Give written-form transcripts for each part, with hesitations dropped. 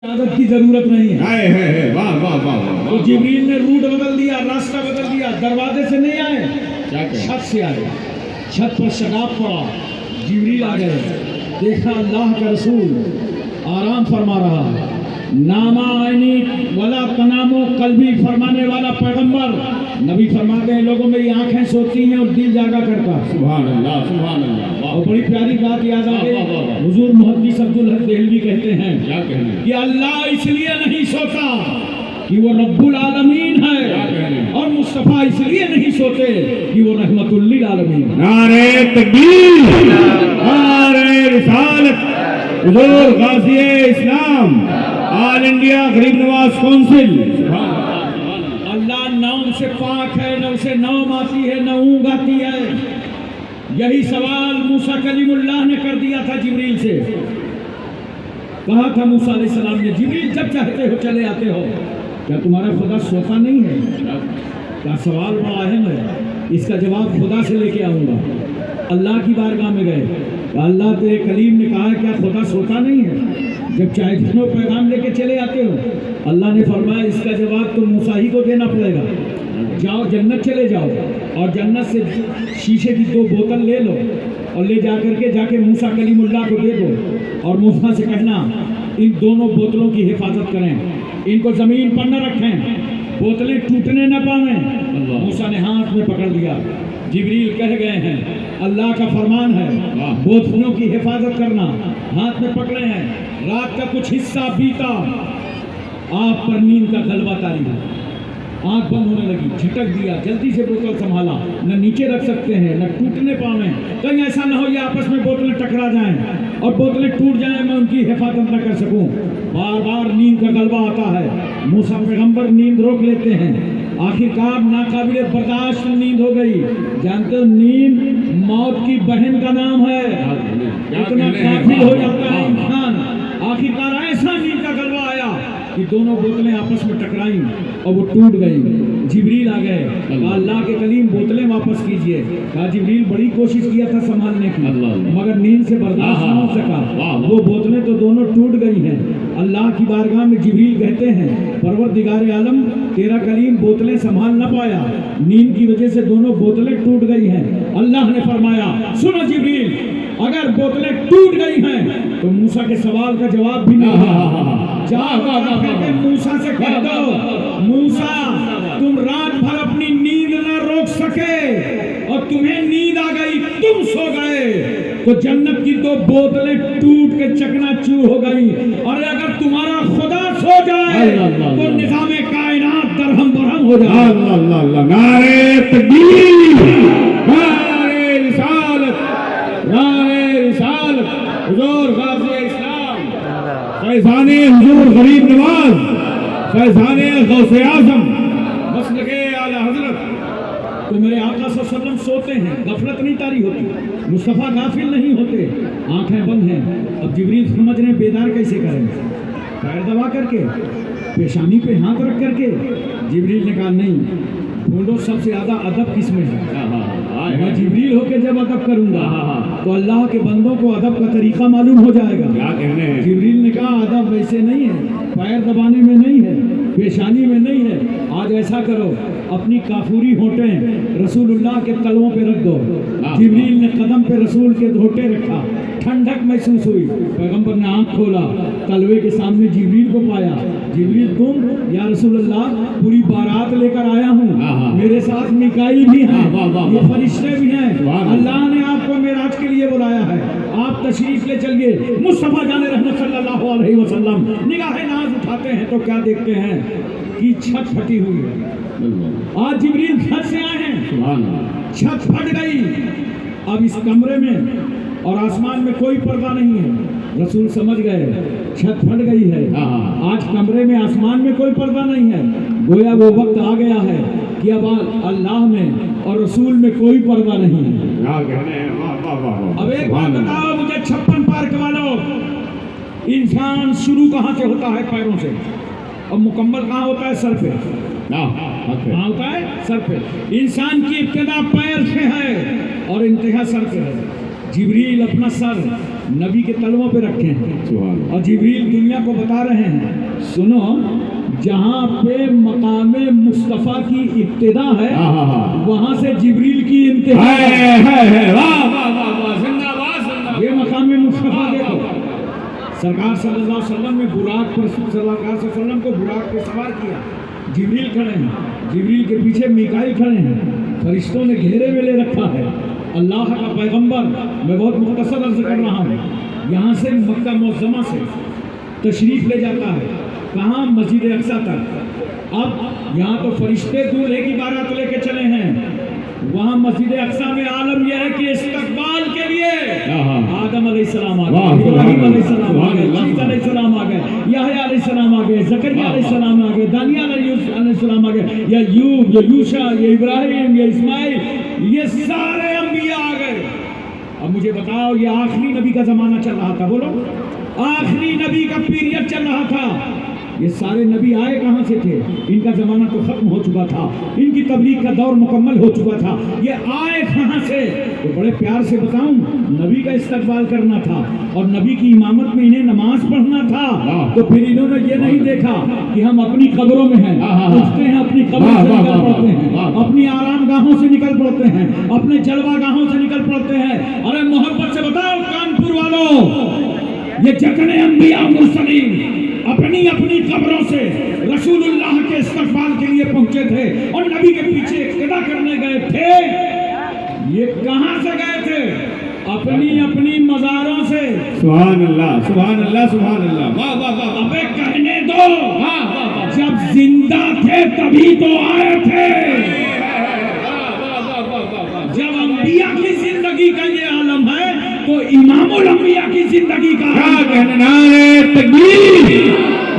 आदत की जरूरत नहीं है। है वाह वाह वाह वाह तो जिब्रील ने रूट बदल दिया, रास्ता बदल दिया, दरवाजे से नहीं आए, क्या कहें? छत से आए। छत पर शगाब पड़ा, जिब्रील आ गए, देखा अल्लाह का रसूल आराम फरमा रहा, नामा आईनी वाला तनामो कल्बी फरमाने वाला पैगंबर। नबी फरमाते हैं लोगों मेरी आंखें सोती हैं और दिल जागा करता। सुभान अल्लाह सुभान अल्लाह। और बड़ी प्यारी बात याद आ गई, वाह, वाह, वाह। हुजूर मुहद्दिस अब्दुल हक देहलवी कहते हैं क्या कहने? कि अल्लाह इसलिए नहीं सोता कि वो रब्बुल आलमीन क्या है, कहने? और मुस्तफ़ा इसलिए नहीं सोते कि वो रहमतुल लिल आलमीन है। नारे तकबीर, नारे रिसालत, हुजूर गाज़ी इस्लाम, ऑल इंडिया गरीब नवाज कौंसिल। अल्लाह नाम से पाक है, न उसे नाम आती है न ऊँग आती है। यही सवाल मूसा कलीमुल्लाह ने कर दिया था जिब्रील से। कहा था मूसा अलैहिस्सलाम ने, जिब्रील जब चाहते हो चले आते हो, क्या तुम्हारा खुदा सोता नहीं है? क्या सवाल बड़ा अहम है, इसका जवाब खुदा से लेके आऊँगा। अल्लाह की बारगाह में गए, अल्लाह तेरे कलीम ने कहा क्या खुदा सोता नहीं है जब चाहे जितनों पैगाम लेके चले आते हो? अल्लाह ने फरमाया इसका जवाब तो मूसा ही को देना पड़ेगा। जाओ जन्नत चले जाओ और जन्नत से शीशे की 2 बोतल ले लो और ले जाके मूसा कलीमुल्लाह को दे दो और मूसा से कहना इन दोनों बोतलों की हिफाजत करें, इनको ज़मीन पर न रखें, बोतलें टूटने न पावें। मूसा ने हाथ में पकड़ लिया। जिब्रील कह गए हैं अल्लाह का फरमान है बोतलों की हिफाजत करना, हाथ में पकड़े हैं। रात का कुछ हिस्सा बीता, आप पर नींद का गलबा तारी है, आँख बंद होने लगी, झटक दिया, जल्दी से बोतल संभाला, न नीचे रख सकते हैं न टूटने पावें, कहीं ऐसा न हो ये आपस में बोतलें टकरा जाएं और बोतलें टूट जाएं, मैं उनकी हिफाजत न कर सकूं। बार बार नींद का गलबा आता है, मूसा पैगंबर नींद रोक लेते हैं, आखिरकार नाकाबिले बर्दाश्त नींद हो गई। जानते हो नींद मौत की बहन का नाम है, इतना काफिल हो जाता है इंसान। आखिरकार ऐसा नींद का गलबा आया कि दोनों बोतलें आपस में टकराई और वो टूट गई। जिब्रील आ गए, कहा अल्लाह के कलीम बोतलें वापस कीजिए। कहा जिब्रील बड़ी कोशिश किया था संभालने की मगर नींद से बर्दाश्त नहीं हो सका, वो बोतलें तो दोनों टूट गई हैं। अल्लाह की बारगाह में जिब्रील कहते हैं परवरदिगार आलम तेरा कलीम बोतलें संभाल न पाया, नींद की वजह से दोनों बोतलें टूट गई हैं। अल्लाह ने फरमाया सुनो जिब्रील, अगर बोतलें टूट गई हैं तो मूसा के सवाल का जवाब भी नहीं है। जाओ मूसा से कह दो मूसा तुम रात भर अपनी नींद न रोक सके और तुम्हें नींद आ गई, तुम सो गए तो जन्नत की 2 बोतलें टूट के चकनाचूर हो गई। और अगर तुम्हारा खुदा सो जाए तो निज़ामे कायनात दरहम बरहम हो जाए। अल्लाह अल्लाह, नारे तकबीर, नारे रिसालत, नारे रिसालत, हुजूर गाज़ी इस्लाम, फैज़ाने हुजूर गरीब नवाज, फैज़ाने गौसे आज़म, मसलके आला हज़रत। तो मेरे आका सल्लल्लाहु अलैहि वसल्लम सोते हैं, गफलत नहीं तारी होती, मुस्तफ़ा गाफिल नहीं होते, आंखें बंद हैं। अब जिब्रील समझ रहे बेदार कैसे करेंगे, पैर दबा करके, पेशानी पे हाथ रख करके। जिब्रील ने कहा नहीं, ढूंढो सबसे ज़्यादा अदब किस में है। मैं जिब्रील होकर जब अदब करूंगा तो अल्लाह के बंदों को अदब का तरीका मालूम हो जाएगा। क्या कहने हैं? जिब्रील ने कहा अदब वैसे नहीं है, पैर दबाने में नहीं है, पेशानी में नहीं है। आज ऐसा करो अपनी काफूरी होंठें रसूलुल्लाह के तलवों पे रख दो। जिब्रील ने कदम पे रसूल के होंठे रखा, ठंडक महसूस हुई, पैगंबर ने आंख खोला, तलवे के सामने जिब्रील को पाया। जिब्रील तुम या रसूलुल्लाह, पूरी बारात लेकर आया हूँ, मेरे साथ मिकाईल भी हैं, ये फरिश्ते भी हैं, अल्लाह ने आपको मेराज के लिए बुलाया है, आप तशरीफ ले चलिए। मुस्तफा जाने रहमत सल्लल्लाहु अलैहि वसल्लम निगाहे नाज उठाते हैं तो क्या देखते हैं कि छत फटी हुई है। आज जिब्रील छत से आए हैं, छत फट गई। अब इस कमरे में और आसमान में कोई पर्दा नहीं है। रसूल समझ गए छत फट गई है, आज कमरे में आसमान में कोई पर्दा नहीं है। गोया वो वक्त आ गया है कि अब अल्लाह में और रसूल में कोई पर्दा नहीं है। अब एक बात बताओ मुझे 56 पार के वालों, इंसान शुरू कहाँ से होता है? पैरों से, और मुकम्मल कहाँ होता है? सर पे। कहाँ होता है? सर पे। इंसान की इब्तिदा पैर से है और इंतहा सर पे है। जिब्रील अपना सर नबी के तलवों पे रखे हैं। सुभान अल्लाह। और जिब्रील दुनिया को बता रहे हैं, सुनो, जहाँ पे मकामे मुस्तफ़ा की इब्तिदा है, वहाँ से जिब्रील की इंतहा है। वाह वाह वाह वाह, जिंदाबाद जिंदाबाद। ये मकामे मुस्तफ़ा देखो, सरकार सल्लल्लाहु अलैहि वसल्लम ने बुराक पर, सरकार सल्लल्लाहु अलैहि वसल्लम को बुराक पे सवार किया, जिब्रील खड़े हैं, जिब्रील के पीछे मीकाईल खड़े हैं, फरिश्तों ने घेरे में ले रखा है। अल्लाह का पैगंबर, मैं बहुत मुख्तसर अर्ज कर रहा हूँ, यहाँ से मक्का मुअज़्ज़मा से तशरीफ़ ले जाता है, कहाँ? मस्जिद अक्सा तक। अब यहाँ तो फरिश्ते दूल्हे की बारात लेके चले हैं, वहाँ मस्जिद अक्सा में आलम यह है कि इस्तकबाल के लिए आदम अलैहिस्सलाम आ गए, इब्राहीम अलैहिस्सलाम आ गए, ईसा अलैहिस्सलाम आ गए, याहया अलैहिस्सलाम आ गए, ज़करिया अलैहिस्सलाम आ गए, दानियाल अलैहिस्सलाम आ गए, या यूब, या यूशा, या इब्राहीम, या इस्माइल, ये सारे अंबिया आ गए। अब मुझे बताओ, ये आखिरी नबी का ज़माना चल रहा था, बोलो, आखिरी नबी का पीरियड चल रहा था। ये सारे नबी आए कहाँ से थे? इनका ज़माना तो ख़त्म हो चुका था, इनकी तबलीग का दौर मुकम्मल हो चुका था। ये आए कहाँ से? तो बड़े प्यार से बताऊं, नबी का इस्तकबाल करना था और नबी की इमामत में इन्हें नमाज पढ़ना था। तो फिर इन्होंने ये नहीं देखा कि हम अपनी कब्रों में हैं, उठते हैं, अपनी कब्रों से निकल पड़ते हैं, अपनी आराम गाहों से निकल पड़ते हैं, अपने जलवा गाहों से निकल पड़ते हैं। अरे मोहब्बत से बताओ कानपुर वालों, ये जितने अंबिया मुरसलीन अपनी अपनी कब्रों से रसूलुल्लाह के इस्तकबाल के लिए पहुंचे थे और नबी के पीछे इक्तिदा करने गए थे, ये कहां से गए थे? अपनी अपनी मज़ारों से। सुभान अल्लाह, सुभान अल्लाह, सुभान अल्लाह। वाह वाह वाह। अबे कहने दो, जब जिंदा थे तभी तो आए थे। जब अंबिया की जिंदगी का ये आलम है तो इमामुल अंबिया की जिंदगी का क्या कहना? नारे तकबीर,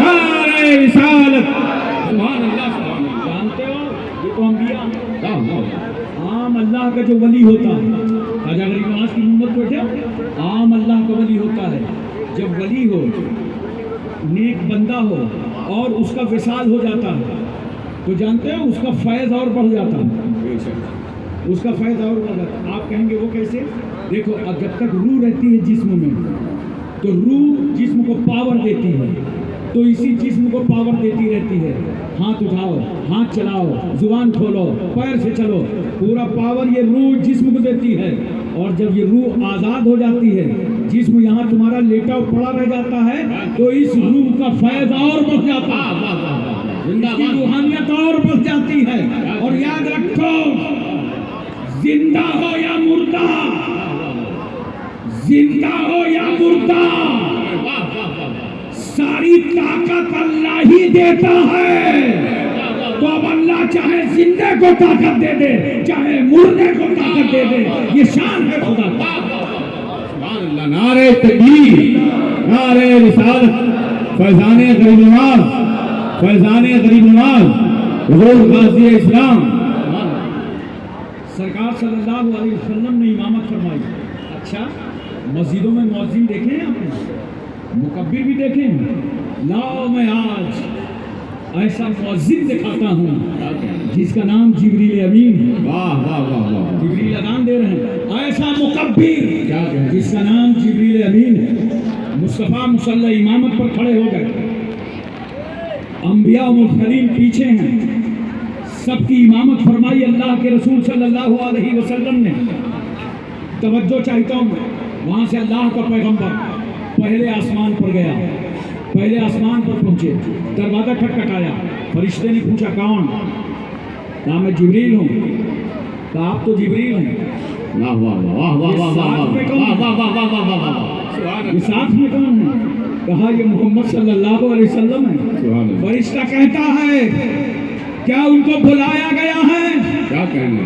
नारे रिसालत। सुभान अल्लाह, सुभान अल्लाह। जानते हो, ये तो अंबिया आम अल्लाह का जो वली होता है, खाजा गरीब नवाज की उम्मत बैठे, आम अल्लाह का वली होता है। जब वली हो, नेक बंदा हो और उसका विसाल हो जाता है, तो जानते हो उसका फैज़ और बढ़ जाता है, उसका फैज़ और बढ़ जाता है। आप कहेंगे वो कैसे? देखो, जब तक रूह रहती है जिस्म में, तो रूह जिस्म को पावर देती है, तो इसी जिस्म को पावर देती रहती है। हाथ उठाओ, हाथ चलाओ, जुबान खोलो, पैर से चलो, पूरा पावर ये रूह जिस्म को देती है। और जब ये रूह आज़ाद हो जाती है, जिस्म यहाँ तुम्हारा लेटा पड़ा रह जाता है, तो इस रूह का फैज़ और बढ़ जाता है, इसकी रूहानियत और बढ़ जाती है। और याद रखो, जिंदा हो या मुर्दा, जिंदा हो या मुर्दा, सारी ताकत अल्लाह ही देता है। तो अब अल्लाह चाहे जिंदे को ताकत दे दे, चाहे मुर्दे को ताकत दे दे, ये शान है खुदा का। सुभान अल्लाह। नारे तकबीर, नारे रिसालत। फैज़ाने गरीब नवाज, फैज़ाने गरीब नवाज, हुज़ूर गाज़ी इस्लाम। सरकार सल्लल्लाहु अलैहि वसल्लम ने इमामत फरमाई। अच्छा, मस्जिदों में मुअज्जिन देखे हैं आपने? मुकब्बिर भी देखे हैं? लाओ, मैं आज ऐसा मुअज्जिन दिखाता हूँ जिसका नाम जिब्रील अमीन है। वाह वाह वाह वाह। जिब्रील अज़ान दे रहे हैं। ऐसा मुकब्बिर क्या कहें? जिसका नाम जिब्रील अमीन है। मुस्तफ़ा मुसल्ला इमामत पर खड़े हो गए, अंबिया और मुरसलीन पीछे हैं, सबकी इमामत फरमाई अल्लाह के रसूल सल्लल्लाहु अलैहि वसल्लम ने। तवज्जो चाहता हूँ, वहाँ से अल्लाह का पैगंबर पहले आसमान पर गया, पहले आसमान पर पहुँचे, दरवाज़ा खटखटाया, फरिश्ते ने पूछा कौन? कहा मैं जिब्रील हूँ। कहा आप तो जिब्रील हैं। वाह वाह वाह वाह वाह वाह वाह वाह वाह वाह। ये साथ में कौन है? कहा ये मोहम्मद सल्लल्लाहु अलैहि वसल्लम है। फरिश्ता कहता है क्या उनको बुलाया गया है? क्या कहना?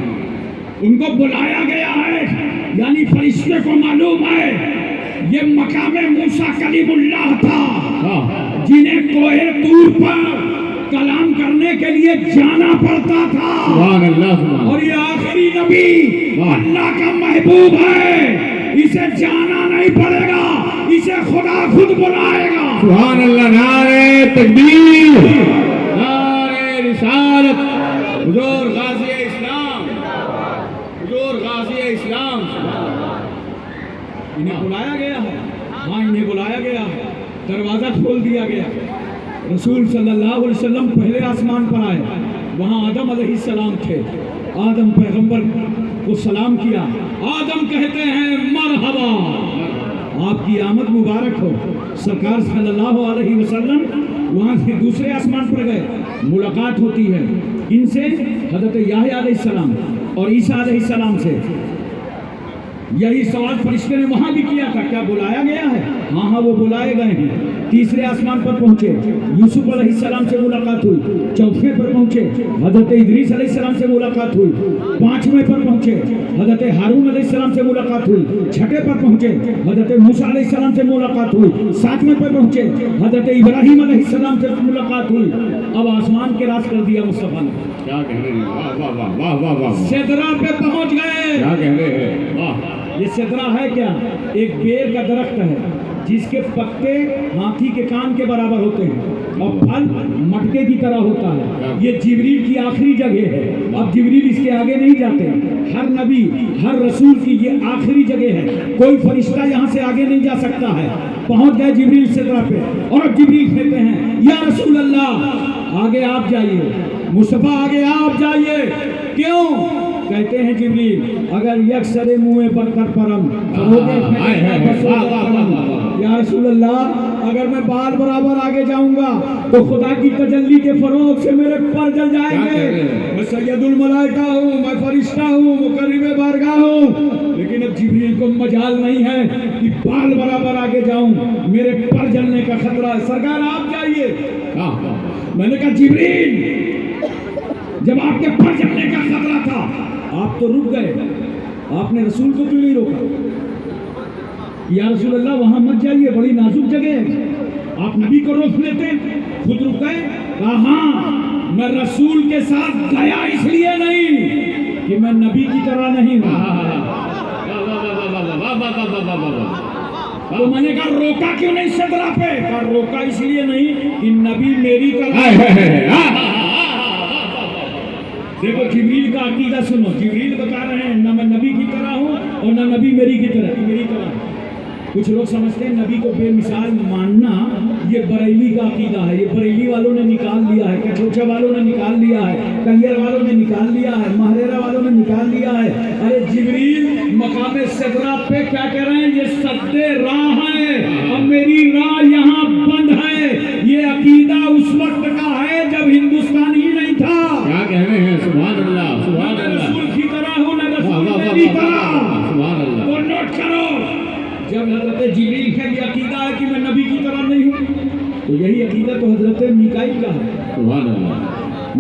उनको बुलाया गया है, यानी फरिश्ते को मालूम है ये मकामे मूसा कलीमुल्लाह था, जिन्हें कोहे तूर पर कलाम करने के लिए जाना पड़ता था। सुभान अल्लाह। और ये आखिरी नबी अल्लाह का महबूब है, इसे जाना नहीं पड़ेगा, इसे खुदा खुद बुलाएगा। सुभान अल्लाह। नारे तकबीर, नारे रिसालत। हुजूर गाज़ी इस्लाम, हुजूर गाज़ी इस्लाम। इन्हें बुलाया गया है। वहाँ इन्हें बुलाया गया, दरवाज़ा खोल दिया गया। रसूल सल्लल्लाहु अलैहि वसल्लम पहले आसमान पर आए, वहाँ आदम अलैहिस्सलाम थे। आदम पैगंबर को सलाम किया। आदम कहते हैं मरहबा, आपकी आमद मुबारक हो। सरकार सल्लल्लाहु अलैहि वसल्लम वहाँ से दूसरे आसमान पर गए, मुलाकात होती है इनसे हज़रत याह्या अलैहिस्सलाम और ईसा अलैहिस्सलाम से। यही सवाल फरिश्ते ने वहाँ भी किया था, क्या बुलाया गया है? हाँ हाँ, वो बुलाए गए हैं। तीसरे आसमान पर पहुँचे, यूसुफ अलैहिस्सलाम से मुलाकात हुई। चौथे पर पहुँचे, हज़रत इदरीस अलैहिस्सलाम से मुलाकात हुई। पाँचवें पर पहुँचे, हज़रत हारून अलैहिस्सलाम से मुलाकात हुई। छठे पर पहुँचे, हज़रत मूसा अलैहिस्सलाम से मुलाकात हुई। सातवें पर पहुँचे, हज़रत इब्राहीम अलैहिस्सलाम से मुलाकात हुई। अब आसमान के राज कर दिया मुस्तफा ने। क्या कह रहे हैं? वाह वाह वाह वाह वाह वाह, सिदरा पे पहुँच गए। क्या कह रहे हैं? वाह, ये सिदरा है क्या? एक बेर का दरख्त है जिसके पत्ते हाथी के कान के बराबर होते हैं और फल मटके की तरह होता है। ये जिब्रील की आखिरी जगह है। अब जिब्रील इसके आगे नहीं जाते। हर नबी, हर रसूल की ये आखिरी जगह है। कोई फरिश्ता यहाँ से आगे नहीं जा सकता है। पहुँच गए जिब्रील सिदरा पे और अब जिब्रील कहते हैं या रसूल अल्लाह, आगे आप जाइए, मुस्तफा आगे आप जाइए। क्यों? कहते हैं जिब्रील, अगर यकसरे मुँह पर कर परम या रसूल अल्लाह, अगर मैं बाल बराबर आगे जाऊंगा तो खुदा की तजल्ली के फरोग से मेरे पर जल जाएंगे। मैं सैयदुल मलाइका हूँ, मैं फरिश्ता हूँ, मुकर्रिम बारगाह हूँ। लेकिन अब जिब्रील को मजाल नहीं है कि बाल बराबर आगे जाऊं, मेरे पर जलने का खतरा है। सरकार आप जाइए। मैंने कहा जिब्रील, जब आपके पर जलने का खतरा था आप तो रुक गए, आपने रसूल को क्यों नहीं रोका? या रसूल अल्लाह, वहां मत जाइए, बड़ी नाजुक जगह है, आप नबी को रोक लेते। खुद रुक गए। कहा हाँ, मैं रसूल के साथ गया इसलिए नहीं कि मैं नबी की तरह नहीं हूं। तो मैंने कहा रोका क्यों नहीं सिदरा पे? कहा रोका इसलिए नहीं कि नबी मेरी तरह। देखो जिब्रील का अकीदा सुनो। जिब्रील बता रहे हैं ना मैं नबी की तरह हूँ और ना नबी मेरी की तरह, मेरी तरह। कुछ लोग समझते हैं नबी को बेमिसाल मानना ये बरेली का अकीदा है। ये बरेली वालों ने निकाल लिया है, कठोचा वालों ने निकाल लिया है, कंगर वालों ने निकाल लिया है, महरेरा वालों ने निकाल लिया है। अरे जिब्रील मकाम सिदरा पे क्या कह रहे हैं? ये सद्दे राह है और मेरी राह यहाँ बंद है। ये अकीदा उस वक्त का है जब हिंदुस्तान ही नहीं था। क्या कह रहे हैं? सुभान अल्लाह, सुभान अल्लाह। रसूल की तरह हूँ ना रसूल मेरी तरह। सुभान अल्लाह। तो नोट करो, जब हजरत जिब्रील का ये अकीदा है कि मैं नबी की तरह नहीं हूँ, तो यही अकीदा तो हजरत मीकाईल का है। सुभान अल्लाह।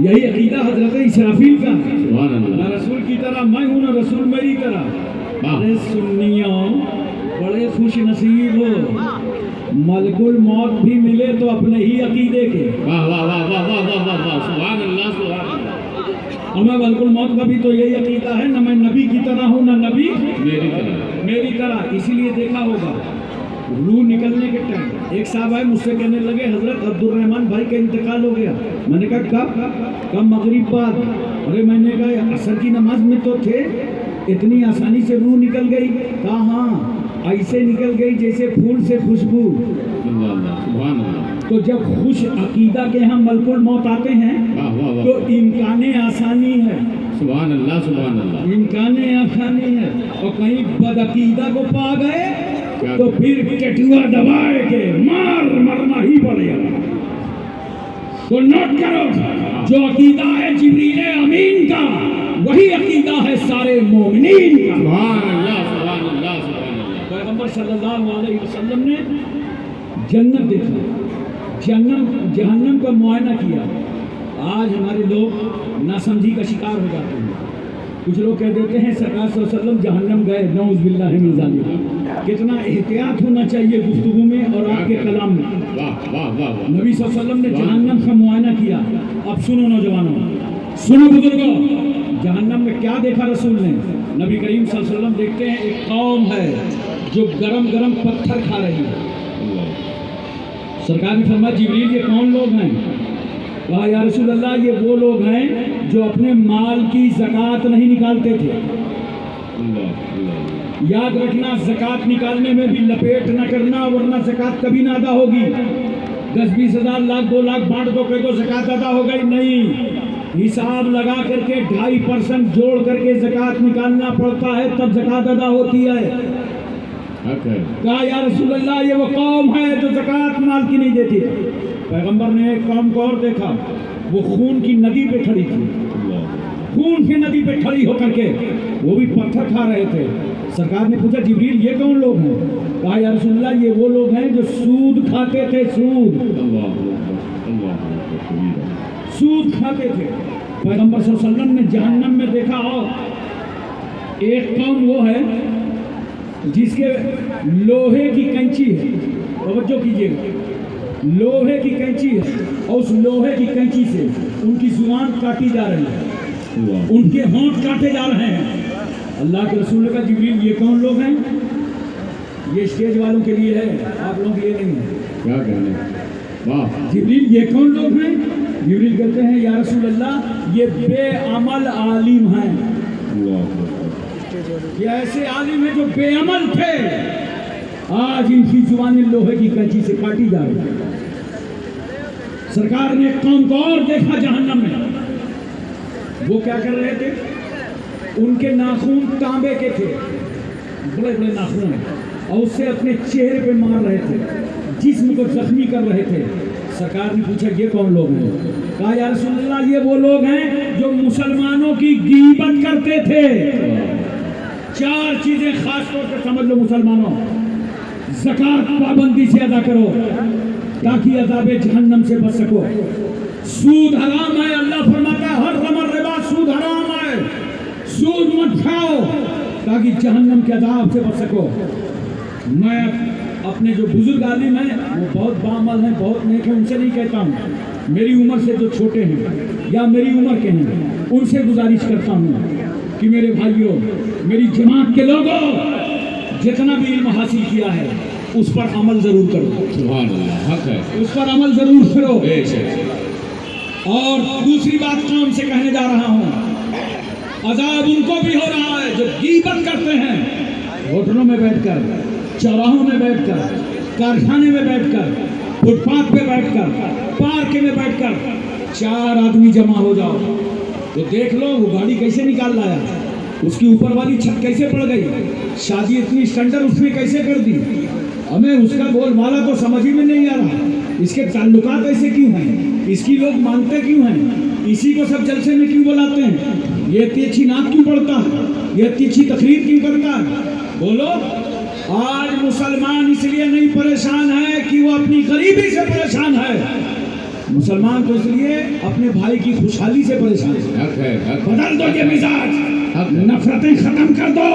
यही अकीदा हजरत इसराफील का है। सुभान अल्लाह। ना रसूल की तरह मैं हूँ, ना रसूल मेरी तरह। अरे सुन्नियों, बड़े खुश नसीब हो, मलकुल मौत भी मिले तो अपने ही अकीदे के। वाह वाह वाह वाह वाह वाह वाह वाह, सुभान अल्लाह, सुभान अल्लाह। हमें मलकुल मौत का भी तो यही अकीदा है, ना मैं नबी की तरह हूँ, ना नबी मेरी तरह। इसीलिए देखा होगा रूह निकलने के टाइम एक साहब आए, मुझसे कहने लगे हजरत अब्दुर्रहमान भाई का इंतकाल हो गया। मैंने कहा कब? मगरिब बाद। अरे मैंने कहा असर की नमाज में तो थे, इतनी आसानी से रूह निकल गई? कहा हाँ, ऐसे निकल गई जैसे फूल से खुशबू। तो जब खुश अकीदा के यहाँ मलकुल मौत आते हैं तो इम्काने आसानी है। सुभान अल्लाह, सुभान अल्लाह। इम्काने आसानी है। और कहीं बदअकीदा को पा गए तो फिर केटुआ दबाए के मरना ही पड़ेगा। तो नोट करो, जो अकीदा है जिब्रील अमीन का, वही अकीदा है सारे मोमिनीन का। सुभान अल्लाह, सुभान अल्लाह, सुभान अल्लाह। पैगंबर सल्लल्लाहु अलैहि वसल्लम ने जन्नत देखा, जहन्नम का मुआयना किया। आज हमारे लोग नासमझी का शिकार हो जाते हैं। कुछ लोग कह देते हैं सरकार सल्लल्लाहु अलैहि वसल्लम जहन्नम गए, नऊज़ बिल्लाहि मिन ज़ालिक। कितना एहतियात होना चाहिए गुफ्तगू में और आपके कलाम में। वाह वाह वाह। नबी सल्लल्लाहु अलैहि वसल्लम ने जहन्नम का मुआयना किया। अब सुनो नौजवानों, सुनो बुजुर्गों, जहन्नम में क्या देखा रसूल ने? नबी करीम सल्लल्लाहु अलैहि वसल्लम देखते हैं एक कौम है जो गरम गरम पत्थर खा रही है। सरकार ने फरमाया जिब्रील ये कौन लोग हैं? कहा या रसूल अल्लाह, ये वो लोग हैं जो अपने माल की ज़कात नहीं निकालते थे। یاد رکھنا زکوٰۃ نکالنے میں بھی لپیٹ نہ کرنا ورنہ زکوٰۃ کبھی نہ ادا ہوگی. 10-20 ہزار لاکھ 2 لاکھ بانٹ دو کہ تو زکوٰۃ ادا ہو گئی نہیں. حساب لگا کر کے 2.5% جوڑ کر کے زکوٰۃ نکالنا پڑتا ہے تب زکوٰۃ ادا ہوتی ہے. کہا یا رسول اللہ یہ وہ قوم ہے جو زکوٰۃ مال کی نہیں دیتی. پیغمبر نے ایک قوم کو اور دیکھا, وہ خون کی ندی پہ کھڑی تھی, خون کی ندی پہ کھڑی ہو کر کے وہ بھی پتھر کھا رہے تھے. سرکار نے پوچھا جبریل یہ کون لوگ ہیں؟ کہا یا رسول اللہ یہ وہ لوگ ہیں جو سود کھاتے تھے, سود کھاتے تھے. پیغمبر صلی اللہ علیہ وسلم نے جہنم میں دیکھا ایک قوم وہ ہے جس کے لوہے کی کینچی ہے, توجہ کیجیے گا, لوہے کی کینچی ہے اور اس لوہے کی کینچی سے ان کی زبان کاٹی جا رہی ہے, ان کے ہونٹ کاٹے جا رہے ہیں. اللہ کے رسول کا جبریل یہ کون لوگ ہیں؟ یہ اسٹیج والوں کے لیے ہے, آپ لوگ یہ نہیں ہیں. کیا کہنے جبریل یہ کون لوگ ہیں؟ جبریل کہتے ہیں یا رسول اللہ یہ بے عمل عالم ہیں. یہ ایسے عالم ہیں جو بے عمل تھے, آج ان کی زبانیں لوہے کی کینچی سے کاٹی جا رہی ہیں. سرکار نے ایک قوم کو اور دیکھا جہنم میں, وہ کیا کر رہے تھے؟ ان کے ناخون تانبے کے تھے, بڑے بڑے ناخون, اور اس سے اپنے چہرے پہ مار رہے تھے, جسم کو زخمی کر رہے تھے. سرکار نے پوچھا یہ کون لوگ ہیں؟ کہا یا رسول اللہ یہ وہ لوگ ہیں جو مسلمانوں کی غیبت کرتے تھے. 4 چیزیں خاص طور سے سمجھ لو مسلمانوں, زکوٰۃ پابندی سے ادا کرو تاکہ عذاب جہنم سے بچ سکو. سود حرام ہے, اللہ فرماتا ہے حرم الربا, سود حرام ہے, سود مت کھاؤ تاکہ جہنم کے عذاب سے بچ سکو. میں اپنے جو بزرگ عالم ہیں وہ بہت باعمل ہیں, بہت نیک ہیں, ان سے نہیں کہتا ہوں, میری عمر سے جو چھوٹے ہیں یا میری عمر کے ہیں ان سے گزارش کرتا ہوں کہ میرے بھائیوں, میری جماعت کے لوگوں, جتنا بھی علم حاصل کیا ہے اس پر عمل ضرور کرو. سبحان اللہ, حق ہے, اس پر عمل ضرور کرو. اور دوسری بات قوم سے کہنے جا رہا ہوں, عذاب ان کو بھی ہو رہا ہے جو غیبت کرتے ہیں, ہوٹلوں میں بیٹھ کر, چوراہوں میں بیٹھ کر, کارخانے میں بیٹھ کر, فٹ پاتھ پہ بیٹھ کر, پارک میں بیٹھ کر 4 آدمی جمع ہو جاؤ تو دیکھ لو وہ گاڑی کیسے نکال لایا, اس کی اوپر والی چھت کیسے پڑ گئی, شادی اتنی اسٹینڈرڈ اس نے کیسے کر دی, ہمیں اس کا بول بالا تو سمجھ ہی میں نہیں آ رہا, اس کے تعلقات ایسے کیوں ہیں, اس کی لوگ مانتے کیوں ہیں, اسی کو سب جلسے میں کیوں بلاتے ہیں, یہ تیچھی نعت کیوں پڑھتا ہے, یہ تیچھی تقریر کیوں کرتا ہے. بولو آج مسلمان اس لیے نہیں پریشان ہے کہ وہ اپنی غریبی سے پریشان ہے, مسلمان تو اس لیے اپنے بھائی کی خوشحالی سے پریشان ہے. بدل دو یہ مزاج, نفرتیں ختم کر دو,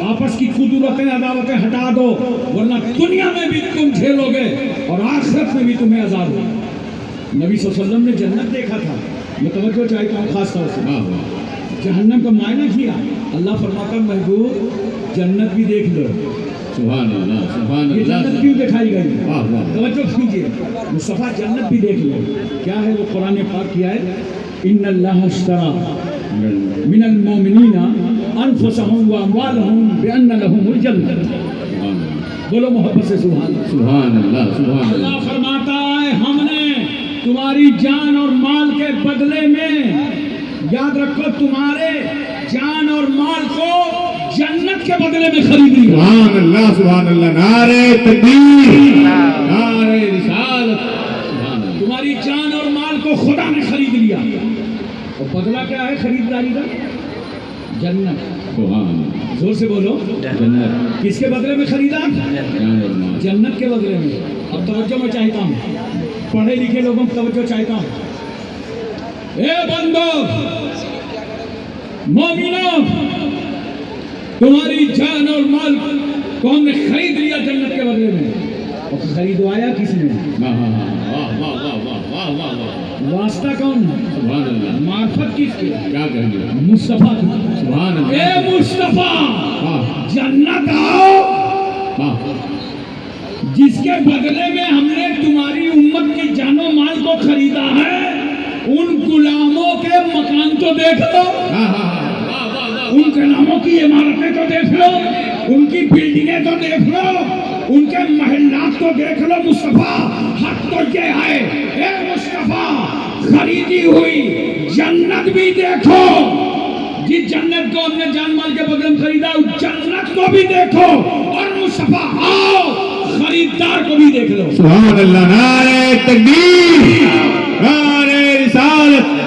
آپس کی قدرتیں عداوتیں ہٹا دو, ورنہ دنیا میں بھی تم جھیلو گے اور آخرت میں بھی تمہیں عذاب ہوگا. نبی صلی اللہ علیہ وسلم نے جنت دیکھا تھا, میں توجہ چاہتا ہوں خاص طور سے, جہنم کا معائنہ کیا. اللہ فرماتا محبوب جنت بھی دیکھ لو. سبحان اللہ, سبحان یہ اللہ. جنت کیوں دکھائی گئی؟ توجہ کیجیے, مصطفیٰ جنت بھی دیکھ لو. کیا ہے وہ قرآن پاک کی آیت, ان اللہ اشتری من المؤمنین انفسهم واموالهم بان لهم الجنہ. بولو محبت سے سبحان اللہ. سبحان اللہ, سبحان اللہ. اللہ فرماتا ہے ہم نے تمہاری جان اور مال کے بدلے میں, یاد رکھو تمہارے جان اور مال کو جنت کے بدلے میں خرید لیا. سبحان اللہ, سبحان اللہ. نعرہ تکبیر, نعرہ رسالت. تمہاری جان اور مال کو خدا نے خرید لیا. اور بدلہ کیا ہے خریداری کا؟ جنت. زور سے بولو, جنت. کس کے بدلے میں خریدا؟ جنت کے بدلے میں. اب توجہ میں چاہتا ہوں, پڑھے لکھے لوگوں کو توجہ چاہتا ہوں. اے بندو, مومنوں, تمہاری جان اور مال کون نے خرید لیا جنت کے بدلے میں؟ اور خریدوایا کس نے؟ واسطہ کون ہے؟ سبحان اللہ. معرفت کس کی؟ کیا کہیں گے؟ مصطفیٰ کی. سبحان اللہ. اے مصطفیٰ, جنت آؤ جس کے بدلے میں ہم نے تمہاری امت کی جان و مال کو خریدا ہے. ان غلاموں کے مکان تو دیکھ لو, ان کے ناموں کی عمارتیں تو دیکھ لو، ان کی بلڈنگیں تو دیکھ لو، ان کے محلات تو دیکھ لو. مصطفیٰ حق تو یہ ہے، اے مصطفیٰ خریدی ہوئی جنت بھی دیکھو. جس جنت کو اپنے جان مال کے بدلے میں خریدا، اس جنت کو بھی دیکھو، اور مصطفیٰ آؤ خریدار کو بھی دیکھ لو. سبحان اللہ. نعرہ تکبیر، نعرہ رسالت.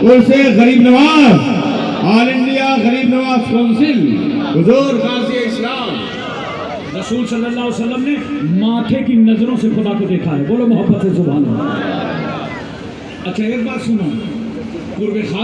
اسے غریب نواز آل انڈیا غریب نواز کونسل حضور غازی اسلام. رسول صلی اللہ علیہ وسلم نے ماتھے کی نظروں سے خدا کو دیکھا ہے. بولو محبت سے سبحان اللہ. اچھا ایک بات سنو، قرب خاص